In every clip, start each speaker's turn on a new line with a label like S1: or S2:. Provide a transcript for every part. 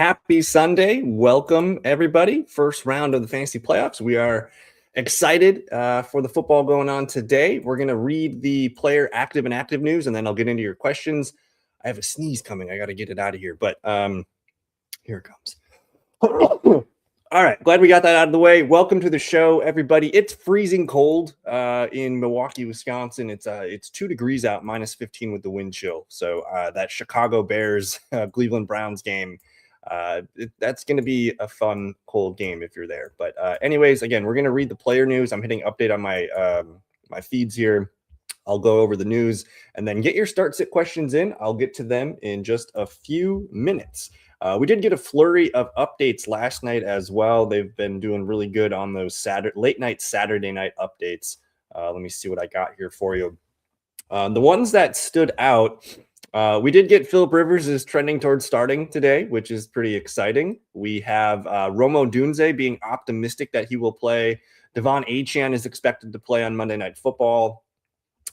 S1: Happy Sunday. Welcome, everybody. First round of the fantasy playoffs. We are excited for the football going on today. We're going to read the player active and active news, and then I'll get into your questions. I have a sneeze coming. I got to get it out of here, but here it comes. All right. Glad we got that out of the way. Welcome to the show, everybody. It's freezing cold in Milwaukee, Wisconsin. It's 2 degrees out, minus 15 with the wind chill. So that Chicago Bears, Cleveland Browns game, that's going to be a fun, cold game if you're there. But anyways, again, we're going to read the player news. I'm hitting update on my my feeds here. I'll go over the news and then get your start sit questions in. I'll get to them in just a few minutes. We did get a flurry of updates last night as well. They've been doing really good on those late night Saturday night updates. Let me see what I got here for you. The ones that stood out, we did get Philip Rivers is trending towards starting today, which is pretty exciting. We have Romo Dunze being optimistic that he will play. Devon Achane is expected to play on Monday Night Football.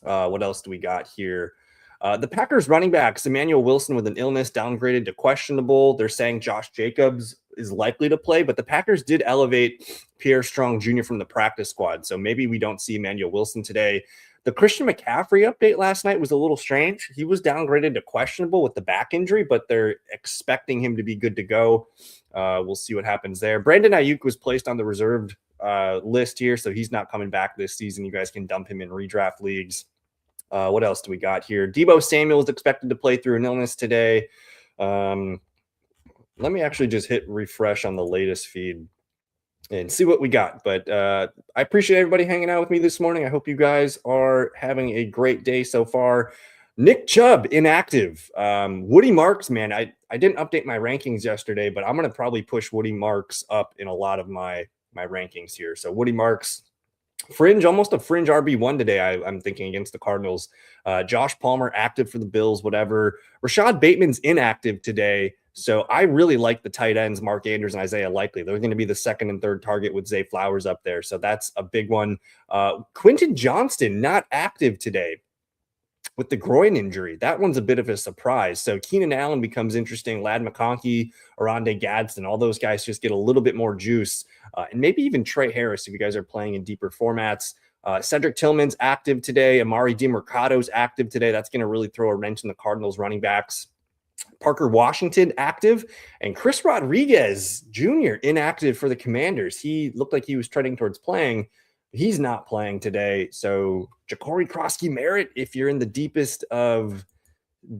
S1: What else do we got here? The Packers running backs, Emmanuel Wilson with an illness downgraded to questionable. They're saying Josh Jacobs is likely to play, but the Packers did elevate Pierre Strong Jr. from the practice squad. So maybe we don't see Emmanuel Wilson today. The Christian McCaffrey update last night was a little strange. He was downgraded to questionable with the back injury, but they're expecting him to be good to go. We'll see what happens there. Brandon Ayuk was placed on the reserved list here, so he's not coming back this season. You guys can dump him in redraft leagues. What else do we got here? Deebo Samuel is expected to play through an illness today. Let me actually just hit refresh on the latest feed and see what we got. But I appreciate everybody hanging out with me this morning. I hope you guys are having a great day so far. Nick Chubb, inactive. Woody Marks, man, I didn't update my rankings yesterday, but I'm going to probably push Woody Marks up in a lot of my rankings here. So Woody Marks, fringe, almost a fringe RB1 today, I'm thinking, against the Cardinals. Josh Palmer, active for the Bills, whatever. Rashad Bateman's inactive today. So I really like the tight ends, Mark Andrews and Isaiah Likely. They're going to be the second and third target with Zay Flowers up there. So that's a big one. Quentin Johnston, not active today with the groin injury. That one's a bit of a surprise. So Keenan Allen becomes interesting. Ladd McConkey, Oronde Gadsden, all those guys just get a little bit more juice. And maybe even Trey Harris if you guys are playing in deeper formats. Cedric Tillman's active today. Amari DeMercado's active today. That's going to really throw a wrench in the Cardinals running backs. Parker Washington active, and Chris Rodriguez Jr. inactive for the Commanders. He looked like he was trending towards playing. He's not playing today. So Ja'Cory Krosky-Merritt, if you're in the deepest of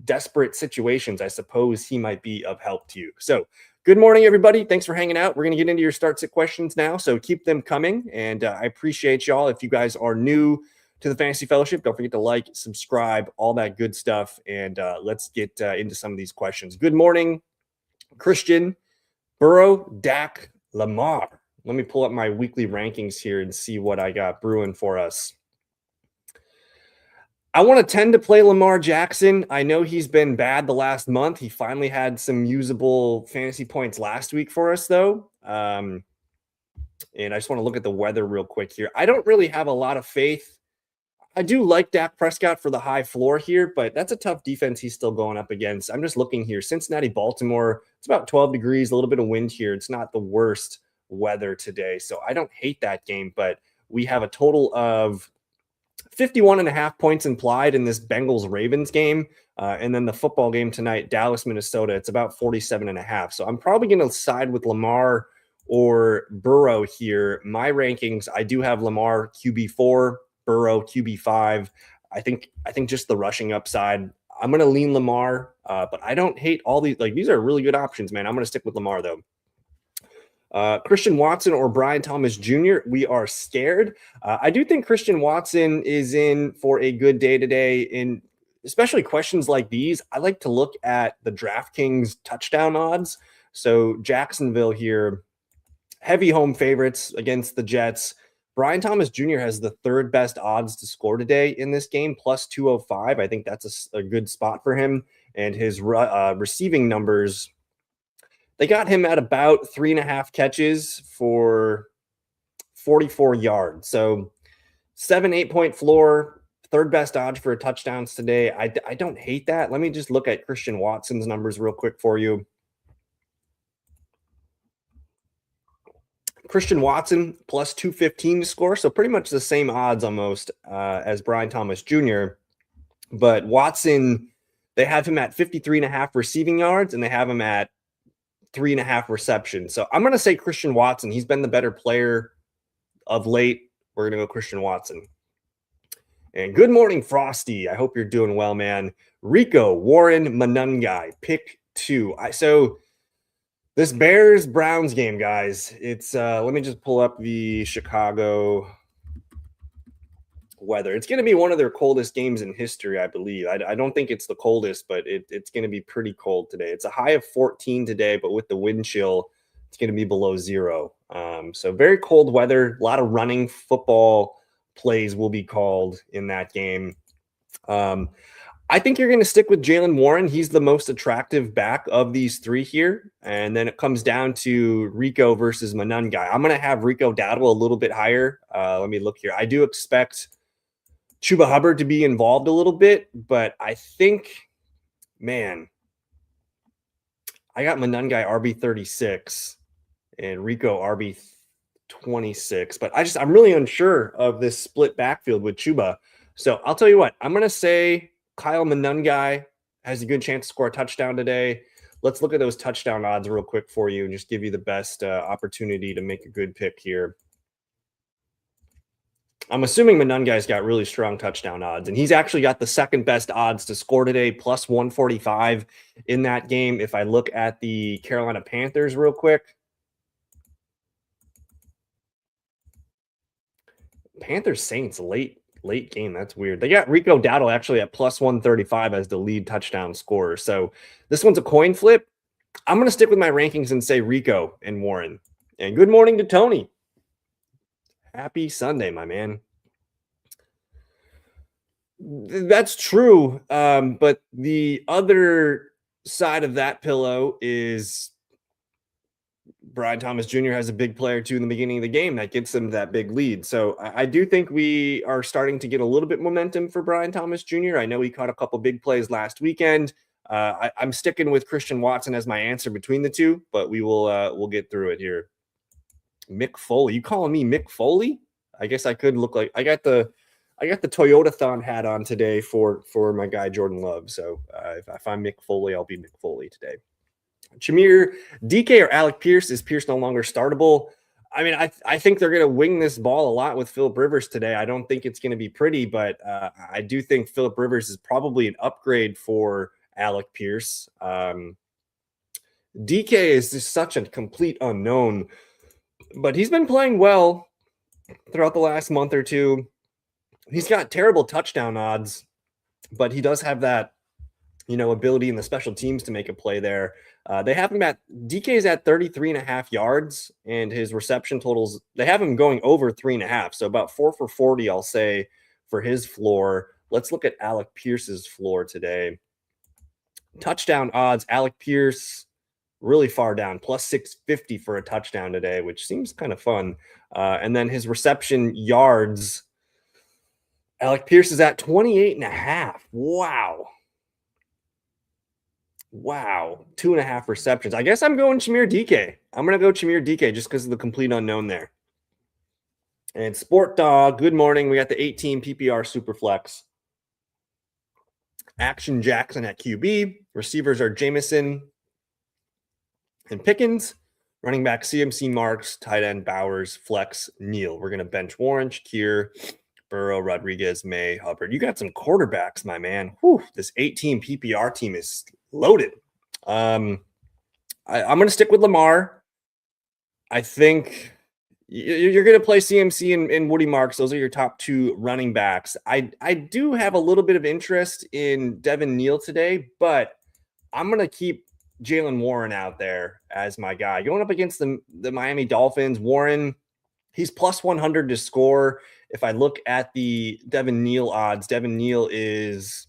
S1: desperate situations, I suppose he might be of help to you. So good morning, everybody. Thanks for hanging out. We're going to get into your start sit questions now, so keep them coming. And I appreciate y'all. If you guys are new to the Fantasy Fellowship, don't forget to like, subscribe, all that good stuff. And let's get into some of these questions. Good morning, Christian, Burrow, Dak, Lamar. Let me pull up my weekly rankings here and see what I got brewing for us. I want to tend to play Lamar Jackson. I know he's been bad the last month. He finally had some usable fantasy points last week for us, though. And I just want to look at the weather real quick here. I don't really have a lot of faith. I do like Dak Prescott for the high floor here, but that's a tough defense he's still going up against. I'm just looking here. Cincinnati, Baltimore, it's about 12 degrees, a little bit of wind here. It's not the worst weather today, so I don't hate that game, but we have a total of 51.5 points implied in this Bengals-Ravens game, and then the football game tonight, Dallas-Minnesota, it's about 47.5. So I'm probably going to side with Lamar or Burrow here. My rankings, I do have Lamar QB4, Burrow QB5. I think just the rushing upside, I'm going to lean Lamar, but I don't hate all these. Like, these are really good options, man. I'm going to stick with Lamar, though. Christian Watson or Brian Thomas Jr., we are scared. I do think Christian Watson is in for a good day today. In especially questions like these, I like to look at the DraftKings touchdown odds. So Jacksonville here, heavy home favorites against the Jets. Brian Thomas Jr. has the third best odds to score today in this game, plus 205. I think that's a good spot for him. And his receiving numbers, they got him at about 3.5 catches for 44 yards. So 7-8 point floor, third best odds for touchdowns today. I don't hate that. Let me just look at Christian Watson's numbers real quick for you. Christian Watson plus 215 to score. So pretty much the same odds almost as Brian Thomas Jr. But Watson, they have him at 53.5 receiving yards and they have him at 3.5 receptions. So I'm going to say Christian Watson. He's been the better player of late. We're going to go Christian Watson. And good morning, Frosty. I hope you're doing well, man. Rico, Warren, Manungai, pick 2. So this Bears-Browns game, guys, it's let me just pull up the Chicago weather. It's going to be one of their coldest games in history, I believe. I don't think it's the coldest, but it's going to be pretty cold today. It's a high of 14 today, but with the wind chill, it's going to be below 0. So very cold weather. A lot of running football plays will be called in that game. I think you're going to stick with Jaylen Warren. He's the most attractive back of these 3 here. And then it comes down to Rico versus Manungai. I'm going to have Rico Dowdle a little bit higher. Let me look here. I do expect Chuba Hubbard to be involved a little bit, but I think, man, I got Manungai RB36 and Rico RB26, but I'm really unsure of this split backfield with Chuba. So I'll tell you what, I'm going to say Kyle Manungai has a good chance to score a touchdown today. Let's look at those touchdown odds real quick for you and just give you the best opportunity to make a good pick here. I'm assuming Manungai's got really strong touchdown odds, and he's actually got the second best odds to score today, plus 145 in that game. If I look at the Carolina Panthers real quick, Panthers Saints late game. That's weird. They got Rico Dowdle actually at plus 135 as the lead touchdown scorer. So this one's a coin flip. I'm going to stick with my rankings and say Rico and Warren. And good morning to Tony. Happy Sunday, my man. That's true. But the other side of that pillow is Brian Thomas Jr. has a big player too in the beginning of the game that gets them that big lead. So I do think we are starting to get a little bit momentum for Brian Thomas Jr. I know he caught a couple big plays last weekend. I'm sticking with Christian Watson as my answer between the two, but we'll get through it here. Mick Foley, you calling me Mick Foley? I guess I could look like I got the Toyota-thon hat on today for my guy Jordan Love. So if I'm Mick Foley, I'll be Mick Foley today. Jameer, DK or Alec Pierce? Is Pierce no longer startable? I mean, I think they're going to wing this ball a lot with Phillip Rivers today. I don't think it's going to be pretty, but I do think Phillip Rivers is probably an upgrade for Alec Pierce. DK is just such a complete unknown, but he's been playing well throughout the last month or two. He's got terrible touchdown odds, but he does have that, ability in the special teams to make a play there. They have him at DK's at 33.5 yards, and his reception totals, they have him going over 3.5. So about 4 for 40, I'll say, for his floor. Let's look at Alec Pierce's floor today. Touchdown odds, Alec Pierce really far down, plus 650 for a touchdown today, which seems kind of fun. And then his reception yards, Alec Pierce is at 28.5. Wow. 2.5 receptions. I guess I'm going Jameer DK. I'm going to go Jameer DK just because of the complete unknown there. And Sport Dog, good morning. We got the 18 PPR Superflex. Action Jackson at QB. Receivers are Jameson and Pickens. Running back CMC Marks. Tight end Bowers. Flex Neal. We're going to bench Warren, Shakir, Burrow, Rodriguez, May, Hubbard. You got some quarterbacks, my man. Whew, this 18 PPR team is loaded. I'm going to stick with Lamar. I think you're going to play CMC and Woody Marks. Those are your top 2 running backs. I do have a little bit of interest in Devin Neal today, but I'm going to keep Jaylen Warren out there as my guy. Going up against the Miami Dolphins, Warren, he's plus 100 to score. If I look at the Devin Neal odds, Devin Neal is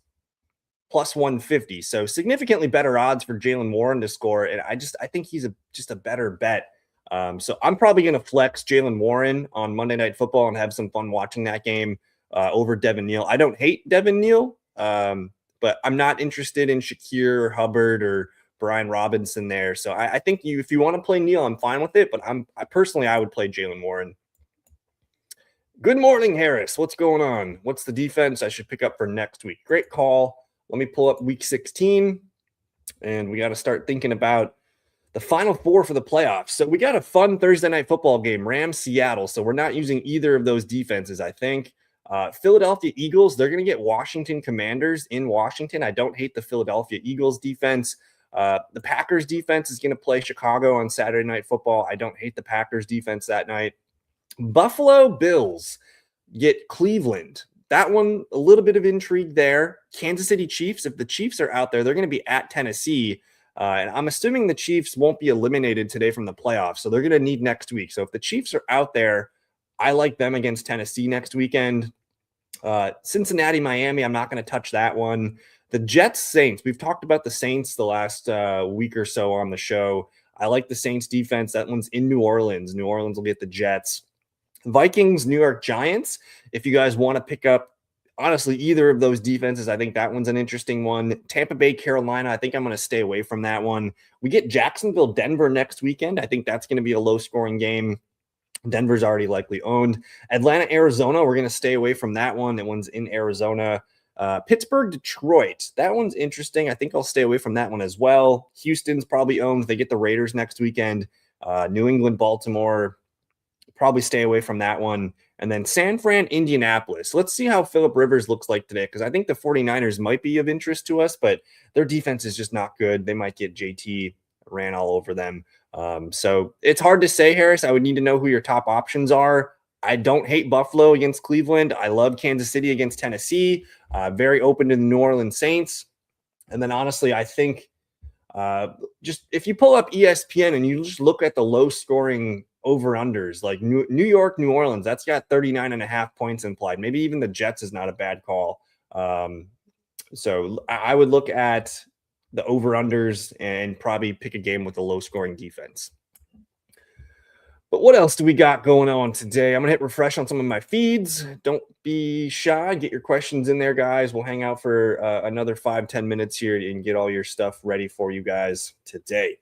S1: plus 150. So significantly better odds for Jaylen Warren to score. And I think he's just a better bet. So I'm probably going to flex Jaylen Warren on Monday Night Football and have some fun watching that game over Devin Neal. I don't hate Devin Neal, but I'm not interested in Shakir or Hubbard or Brian Robinson there. So I think if you want to play Neal, I'm fine with it. But I would play Jalen Warren. Good morning, Harris. What's going on? What's the defense I should pick up for next week? Great call. Let me pull up week 16, and we got to start thinking about the final four for the playoffs. So we got a fun Thursday night football game, Rams, Seattle. So we're not using either of those defenses, I think. Philadelphia Eagles, they're going to get Washington Commanders in Washington. I don't hate the Philadelphia Eagles defense. The Packers defense is going to play Chicago on Saturday Night Football. I don't hate the Packers defense that night. Buffalo Bills get Cleveland. That one, a little bit of intrigue there. Kansas City Chiefs, if the Chiefs are out there, they're going to be at Tennessee. And I'm assuming the Chiefs won't be eliminated today from the playoffs, so they're going to need next week. So if the Chiefs are out there, I like them against Tennessee next weekend. Cincinnati, Miami, I'm not going to touch that one. The Jets, Saints. We've talked about the Saints the last week or so on the show. I like the Saints defense. That one's in New Orleans. New Orleans will get the Jets. Vikings, New York Giants. If you guys want to pick up, honestly, either of those defenses, I think that one's an interesting one. Tampa Bay, Carolina, I think I'm going to stay away from that one. We get Jacksonville, Denver next weekend. I think that's going to be a low-scoring game. Denver's already likely owned. Atlanta, Arizona, we're going to stay away from that one. That one's in Arizona. Pittsburgh, Detroit. That one's interesting. I think I'll stay away from that one as well. Houston's probably owned. They get the Raiders next weekend. New England, Baltimore, probably stay away from that one. And then San Fran, Indianapolis. Let's see how Phillip Rivers looks like today, because I think the 49ers might be of interest to us, but their defense is just not good. They might get JT ran all over them. So it's hard to say, Harris. I would need to know who your top options are. I don't hate Buffalo against Cleveland. I love Kansas City against Tennessee. Very open to the New Orleans Saints. And then honestly, I think just if you pull up ESPN and you just look at the low scoring over-unders, like New York, New Orleans, that's got 39.5 points implied. Maybe even the Jets is not a bad call. So I would look at the over-unders and probably pick a game with a low-scoring defense. But what else do we got going on today? I'm going to hit refresh on some of my feeds. Don't be shy. Get your questions in there, guys. We'll hang out for another 5-10 minutes here and get all your stuff ready for you guys today.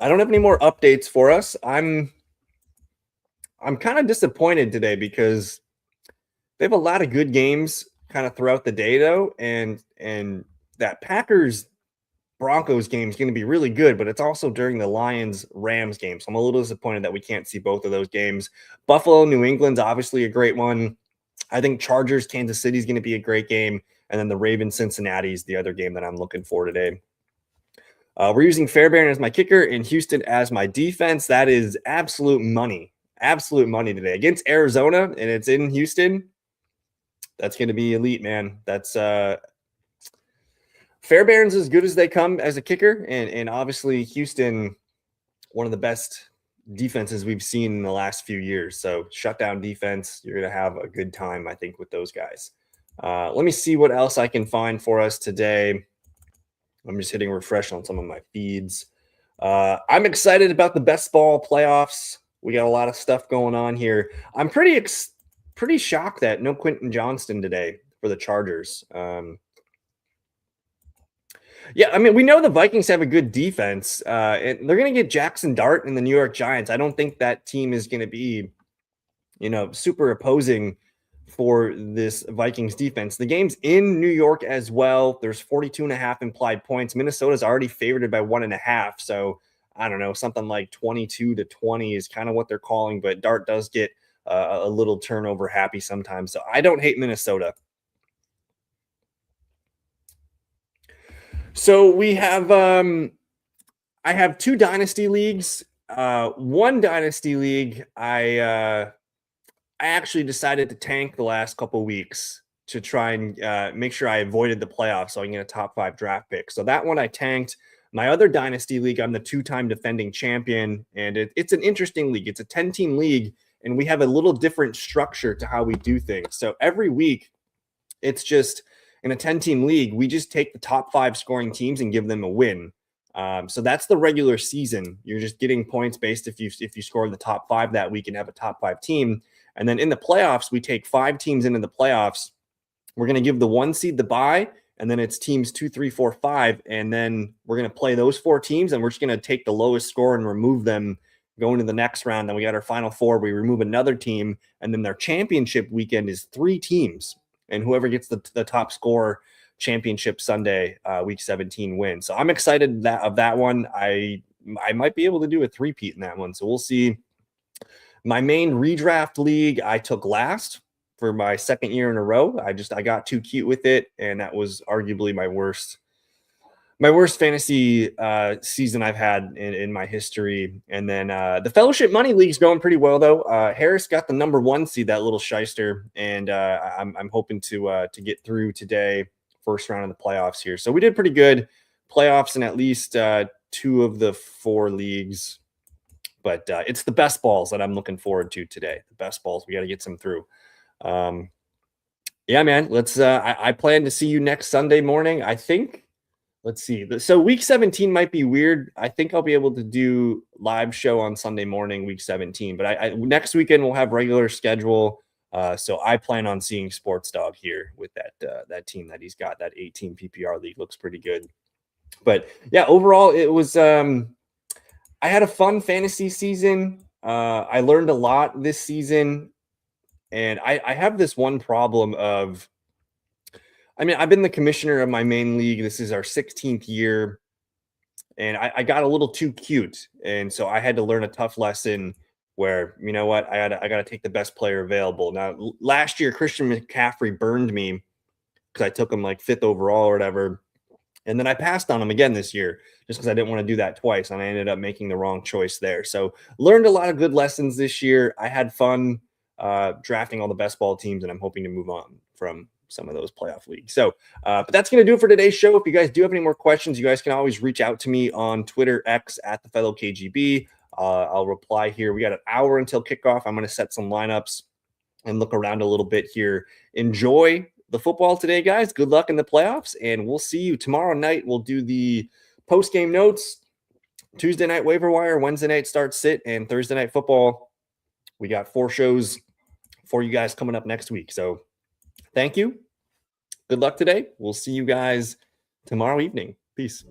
S1: I don't have any more updates for us. I'm kind of disappointed today because they have a lot of good games kind of throughout the day, though, and that Packers Broncos game is going to be really good, but it's also during the Lions Rams game, so I'm a little disappointed that we can't see both of those games. Buffalo New England's obviously a great one. I think Chargers Kansas City is going to be a great game, and then the Ravens Cincinnati is the other game that I'm looking for today. We're using Fairbairn as my kicker and Houston as my defense. That is absolute money today against Arizona, and it's in Houston. That's going to be elite, man. That's Fairbairn's as good as they come as a kicker, and obviously Houston, one of the best defenses we've seen in the last few years. So shutdown defense, you're going to have a good time, I think, with those guys. Let me see what else I can find for us today. I'm just hitting refresh on some of my feeds. I'm excited about the best ball playoffs. We got a lot of stuff going on here. I'm pretty shocked that no Quentin Johnston today for the Chargers. Yeah, I mean, we know the Vikings have a good defense, and they're going to get Jackson Dart and the New York Giants. I don't think that team is going to be, super opposing for this Vikings defense. The game's in New York as well. There's 42.5 implied points. Minnesota's already favored by 1.5. So I don't know, something like 22-20 is kind of what they're calling, but Dart does get a little turnover happy sometimes. So I don't hate Minnesota. So we have, I have 2 dynasty leagues. One dynasty league, I actually decided to tank the last couple of weeks to try and make sure I avoided the playoffs so I can get a top 5 draft pick. So that one I tanked. My other dynasty league, I'm the 2-time defending champion, and it's an interesting league. It's a 10-team league, and we have a little different structure to how we do things. So every week, it's just in a 10-team league, we just take the top 5 scoring teams and give them a win. So that's the regular season. You're just getting points based if you score in the top 5 that week and have a top 5 team. And then in the playoffs, we take 5 teams into the playoffs. We're going to give the 1 seed the bye, and then it's teams 2, 3, 4, 5, and then we're going to play those 4 teams, and we're just going to take the lowest score and remove them going to the next round. Then we got our final 4. We remove another team, and then their championship weekend is 3 teams, and whoever gets the top score championship Sunday, week 17 wins. So I'm excited of that one. I might be able to do a 3-peat in that one, so we'll see. My main redraft league, I took last for my 2nd year in a row. I got too cute with it, and that was arguably my worst fantasy season I've had in my history. And then the Fellowship Money League's going pretty well, though. Harris got the number 1 seed, that little shyster, and I'm hoping to get through today, first round of the playoffs here. So we did pretty good playoffs in at least 2 of the 4 leagues. But it's the best balls that I'm looking forward to today. The best balls. We got to get some through. Yeah, man. Let's. I plan to see you next Sunday morning. I think. Let's see. So week 17 might be weird. I think I'll be able to do live show on Sunday morning, week 17. But next weekend we'll have regular schedule. So I plan on seeing Sports Dog here with that team that he's got. That 18 PPR league looks pretty good. But yeah, overall it was. I had a fun fantasy season. I learned a lot this season. And I have this one problem of, I've been the commissioner of my main league. This is our 16th year. And I got a little too cute. And so I had to learn a tough lesson where, you know what, I got to take the best player available. Now, last year, Christian McCaffrey burned me because I took him like 5th overall or whatever. And then I passed on him again this year just because I didn't want to do that twice. And I ended up making the wrong choice there. So learned a lot of good lessons this year. I had fun drafting all the best ball teams, and I'm hoping to move on from some of those playoff leagues. So, but that's going to do it for today's show. If you guys do have any more questions, you guys can always reach out to me on Twitter, X at the fellow KGB. I'll reply here. We got an hour until kickoff. I'm going to set some lineups and look around a little bit here. Enjoy the football today, guys. Good luck in the playoffs, and we'll see you tomorrow night. We'll do the post-game notes, Tuesday night waiver wire, Wednesday night start sit, and Thursday night football. We got 4 shows for you guys coming up next week. So thank you. Good luck today. We'll see you guys tomorrow evening. Peace.